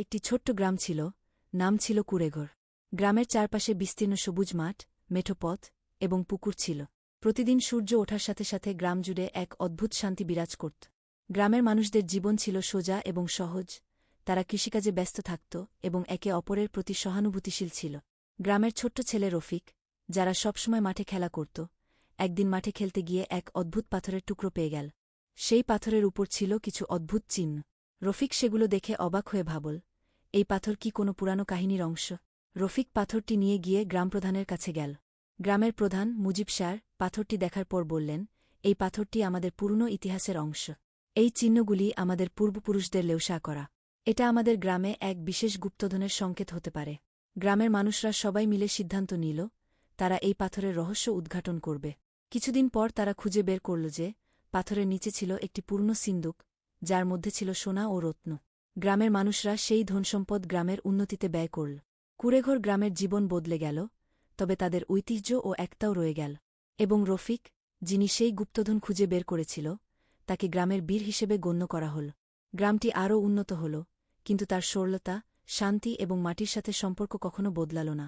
একটি ছোট্ট গ্রাম ছিল, নাম ছিল কুড়েঘর। গ্রামের চারপাশে বিস্তীর্ণ সবুজ মাঠ, মেঠো পথ এবং পুকুর ছিল। প্রতিদিন সূর্য ওঠার সাথে সাথে গ্রাম জুড়ে এক অদ্ভুত শান্তি বিরাজ করত। গ্রামের মানুষদের জীবন ছিল সোজা এবং সহজ, তারা কৃষিকাজে ব্যস্ত থাকত এবং একে অপরের প্রতি সহানুভূতিশীল ছিল। গ্রামের ছোট্ট ছেলে রফিক, যারা সবসময় মাঠে খেলা করত, একদিন মাঠে খেলতে গিয়ে এক অদ্ভুত পাথরের টুকরো পেয়ে গেল। সেই পাথরের উপর ছিল কিছু অদ্ভুত চিহ্ন। রফিক সেগুলো দেখে অবাক হয়ে ভাবল, এই পাথর কি কোনো পুরানো কাহিনীর অংশ? রফিক পাথরটি নিয়ে গিয়ে গ্রামপ্রধানের কাছে গেল। গ্রামের প্রধান মুজিব স্যার পাথরটি দেখার পর বললেন, এই পাথরটি আমাদের পুরনো ইতিহাসের অংশ। এই চিহ্নগুলি আমাদের পূর্বপুরুষদের লেউসা করা। এটা আমাদের গ্রামে এক বিশেষ গুপ্তধনের সংকেত হতে পারে। গ্রামের মানুষরা সবাই মিলে সিদ্ধান্ত নিল, তারা এই পাথরের রহস্য উদ্ঘাটন করবে। কিছুদিন পর তারা খুঁজে বের করল যে পাথরের নিচে ছিল একটি পুরনো সিন্দুক, যার মধ্যে ছিল সোনা ও রত্ন। গ্রামের মানুষরা সেই ধনসম্পদ গ্রামের উন্নতিতে ব্যয় করল। কুড়েঘর গ্রামের জীবন বদলে গেল, তবে তাদের ঐতিহ্য ও একতাও রয়ে গেল। এবং রফিক, যিনি সেই গুপ্তধন খুঁজে বের করেছিল, তাকে গ্রামের বীর হিসেবে গণ্য করা হল। গ্রামটি আরও উন্নত হল, কিন্তু তার সরলতা, শান্তি এবং মাটির সাথে সম্পর্ক কখনো বদলাল না।